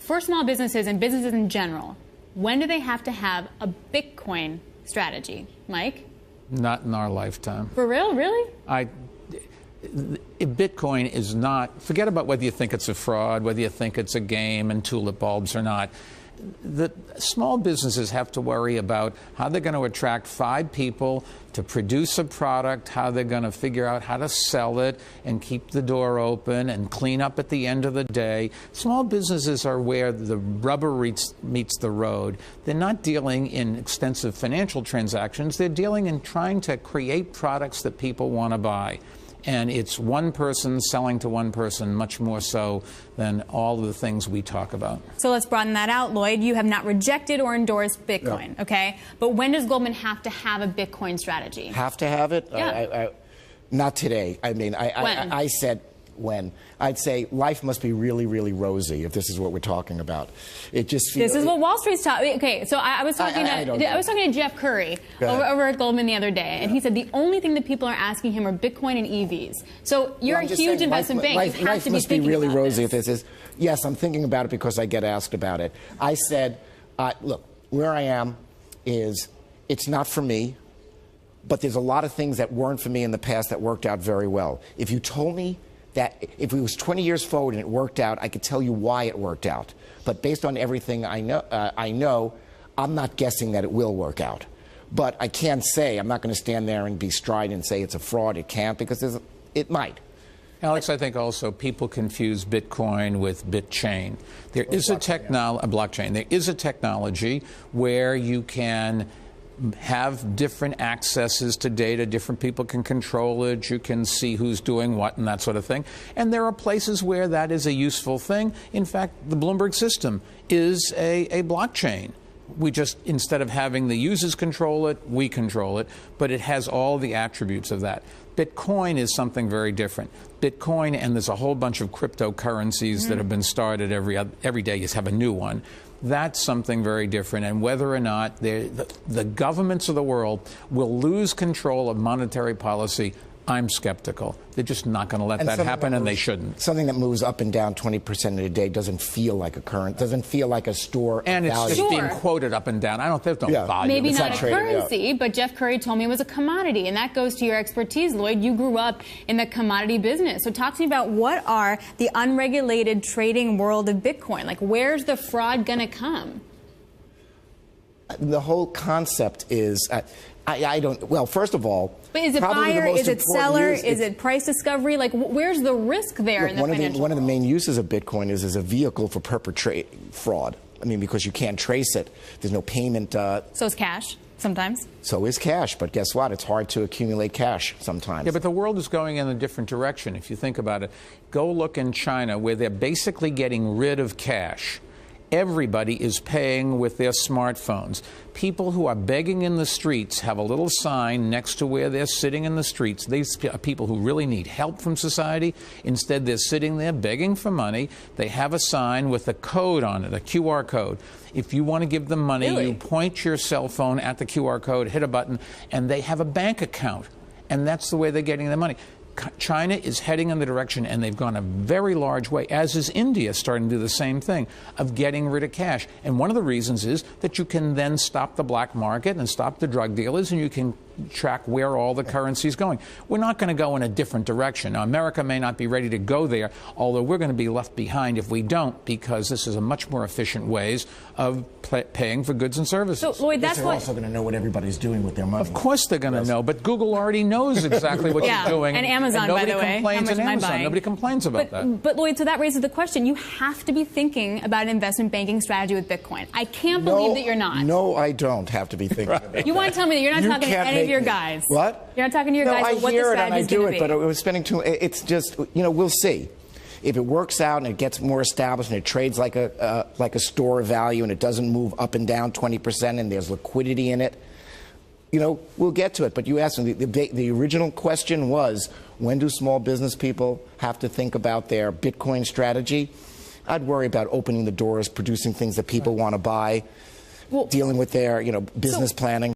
for small businesses and businesses in general, when do they have to have a Bitcoin strategy? Mike? Not in our lifetime. For real? Really? Bitcoin is not, forget about whether you think it's a fraud, whether you think it's a game and tulip bulbs or not. The small businesses have to worry about how they're going to attract 5 people to produce a product, how they're going to figure out how to sell it and keep the door open and clean up at the end of the day. Small businesses are where the rubber meets the road. They're not dealing in extensive financial transactions. They're dealing in trying to create products that people want to buy. And it's one person selling to one person, much more so than all of the things we talk about. So let's broaden that out, Lloyd. You have not rejected or endorsed Bitcoin, no. Okay? But when does Goldman have to have a Bitcoin strategy? Have to have it? Yeah. Not today. I mean, I said when. I'd say life must be really, really rosy if this is what we're talking about. It just feels... This is what Wall Street's talking. Okay, so I was talking to Jeff Curry over at Goldman the other day, and he said the only thing that people are asking him are Bitcoin and EVs. So you're a huge investment bank. Life must be really rosy if this is... Yes, I'm thinking about it because I get asked about it. I said, look, where I am is it's not for me, but there's a lot of things that weren't for me in the past that worked out very well. If you told me that if it was 20 years forward and it worked out, I could tell you why it worked out. But based on everything I know, I'm not guessing that it will work out. But I can't say, I'm not going to stand there and be strident and say it's a fraud. It can't, because it might. Alex, I think also people confuse Bitcoin with BitChain. There is a blockchain. There is a technology where you can have different accesses to data. Different people can control it. You can see who's doing what and that sort of thing. And there are places where that is a useful thing. In fact, the Bloomberg system is a blockchain. We just, instead of having the users control it, we control it. But it has all the attributes of that. Bitcoin is something very different. Bitcoin, and there's a whole bunch of cryptocurrencies that have been started every day. You have a new one. That's something very different. And whether or not the governments of the world will lose control of monetary policy, I'm skeptical. They're just not going to let that happen, and they shouldn't. Something that moves up and down 20% in a day doesn't feel like a current, doesn't feel like a store and it's value. just being quoted up and down. There's no value. Maybe not a currency, but Jeff Curry told me it was a commodity, and that goes to your expertise, Lloyd. You grew up in the commodity business. So talk to me about what are the unregulated trading world of Bitcoin? Like, where's the fraud going to come? The whole concept is... I don't. Well, first of all, but is it buyer? Is it seller? Is it price discovery? Like, where's the risk there in the financial one of the main uses of Bitcoin is a vehicle for perpetrating fraud. I mean, because you can't trace it. There's no payment. So is cash sometimes. So is cash, but guess what? It's hard to accumulate cash sometimes. Yeah, but the world is going in a different direction. If you think about it, go look in China, where they're basically getting rid of cash. Everybody is paying with their smartphones. People who are begging in the streets have a little sign next to where they're sitting in the streets. These are people who really need help from society. Instead, they're sitting there begging for money. They have a sign with a code on it, a QR code. If you want to give them money, you point your cell phone at the QR code, hit a button, and they have a bank account. And that's the way they're getting their money. China is heading in the direction, and they've gone a very large way, as is India, starting to do the same thing, of getting rid of cash. And one of the reasons is that you can then stop the black market and stop the drug dealers, and you can track where all the currency is going. We're not going to go in a different direction. Now, America may not be ready to go there, although we're going to be left behind if we don't, because this is a much more efficient ways of paying for goods and services. So, Lloyd, that's they're also going to know what everybody's doing with their money. Of course they're going to know, but Google already knows exactly what you're doing. And Amazon, by the way. Nobody complains about that. But, Lloyd, so that raises the question. You have to be thinking about an investment banking strategy with Bitcoin. I can't believe that you're not. No, I don't have to be thinking about that. You want to tell me that you're not talking to any of your guys? What? You're not talking to your guys about what the strategy is going to be? But I was spending too... It's just, we'll see. If it works out and it gets more established and it trades like a store of value and it doesn't move up and down 20% and there's liquidity in it, we'll get to it. But you asked me, the original question was, when do small business people have to think about their Bitcoin strategy? I'd worry about opening the doors, producing things that people want to buy, dealing with their, business planning.